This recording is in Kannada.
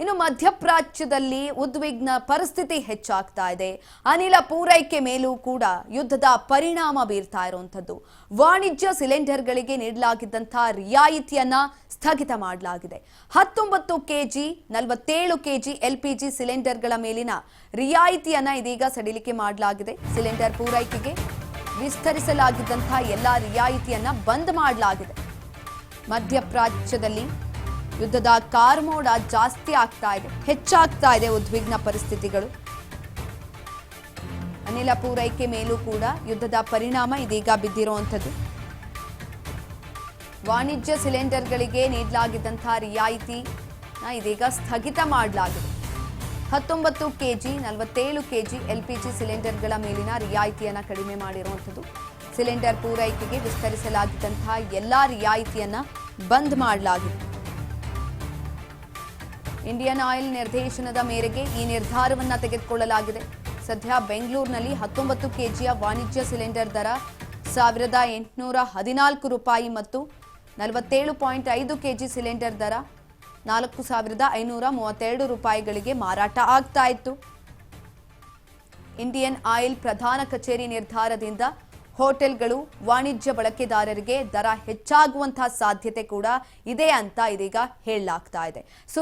ಇನ್ನು ಮಧ್ಯಪ್ರಾಚ್ಯದಲ್ಲಿ ಉದ್ವಿಗ್ನ ಪರಿಸ್ಥಿತಿ ಹೆಚ್ಚಾಗ್ತಾ ಇದೆ. ಅನಿಲ ಪೂರೈಕೆ ಮೇಲೂ ಕೂಡ ಯುದ್ಧದ ಪರಿಣಾಮ ಬೀರ್ತಾ ಇರುವಂತದ್ದು. ವಾಣಿಜ್ಯ ಸಿಲಿಂಡರ್ಗಳಿಗೆ ನೀಡಲಾಗಿದ್ದಂತಹ ರಿಯಾಯಿತಿಯನ್ನ ಸ್ಥಗಿತ ಮಾಡಲಾಗಿದೆ. 19 ಕೆಜಿ 47 ಕೆಜಿ ಎಲ್ಪಿಜಿ ಸಿಲಿಂಡರ್ಗಳ ಮೇಲಿನ ರಿಯಾಯಿತಿಯನ್ನ ಇದೀಗ ಸಡಿಲಿಕೆ ಮಾಡಲಾಗಿದೆ. ಸಿಲಿಂಡರ್ ಪೂರೈಕೆಗೆ ವಿಸ್ತರಿಸಲಾಗಿದ್ದಂತಹ ಎಲ್ಲಾ ರಿಯಾಯಿತಿಯನ್ನ ಬಂದ್ ಮಾಡಲಾಗಿದೆ. ಮಧ್ಯಪ್ರಾಚ್ಯದಲ್ಲಿ ಯುದ್ಧದ ಕಾರ್ಮೋಡ ಜಾಸ್ತಿ ಆಗ್ತಾ ಇದೆ, ಹೆಚ್ಚಾಗ್ತಾ ಇದೆ ಉದ್ವಿಗ್ನ ಪರಿಸ್ಥಿತಿಗಳು. ಅನಿಲ ಪೂರೈಕೆ ಮೇಲೂ ಕೂಡ ಯುದ್ಧದ ಪರಿಣಾಮ ಇದೀಗ ಬಿದ್ದಿರುವಂಥದ್ದು. ವಾಣಿಜ್ಯ ಸಿಲಿಂಡರ್ಗಳಿಗೆ ನೀಡಲಾಗಿದ್ದಂತಹ ರಿಯಾಯಿತಿನ ಇದೀಗ ಸ್ಥಗಿತ ಮಾಡಲಾಗಿದೆ. 19 ಕೆಜಿ 47 ಕೆಜಿ ಎಲ್ಪಿಜಿ ಸಿಲಿಂಡರ್ಗಳ ಮೇಲಿನ ರಿಯಾಯಿತಿಯನ್ನ ಕಡಿಮೆ ಮಾಡಿರುವಂಥದ್ದು. ಸಿಲಿಂಡರ್ ಪೂರೈಕೆಗೆ ವಿಸ್ತರಿಸಲಾಗಿದ್ದಂತಹ ಎಲ್ಲಾ ರಿಯಾಯಿತಿಯನ್ನ ಬಂದ್ ಮಾಡಲಾಗಿದೆ. ಇಂಡಿಯನ್ ಆಯಿಲ್ ನಿರ್ದೇಶನದ ಮೇರೆಗೆ ಈ ನಿರ್ಧಾರವನ್ನ ತೆಗೆದುಕೊಳ್ಳಲಾಗಿದೆ. ಸದ್ಯ ಬೆಂಗಳೂರಿನಲ್ಲಿ 19 ಕೆಜಿಯ ವಾಣಿಜ್ಯ ಸಿಲಿಂಡರ್ ದರ ₹1,814 ಮತ್ತು 47.5 ಕೆಜಿ ಸಿಲಿಂಡರ್ ದರ ₹4,532ಗಳಿಗೆ ಮಾರಾಟ ಆಗ್ತಾ ಇತ್ತು. ಇಂಡಿಯನ್ ಆಯಿಲ್ ಪ್ರಧಾನ ಕಚೇರಿ ನಿರ್ಧಾರದಿಂದ ಹೋಟೆಲ್ಗಳು, ವಾಣಿಜ್ಯ ಬಳಕೆದಾರರಿಗೆ ದರ ಹೆಚ್ಚಾಗುವಂತಹ ಸಾಧ್ಯತೆ ಕೂಡ ಇದೆ ಅಂತ ಇದೀಗ ಹೇಳಲಾಗ್ತಾ ಇದೆ.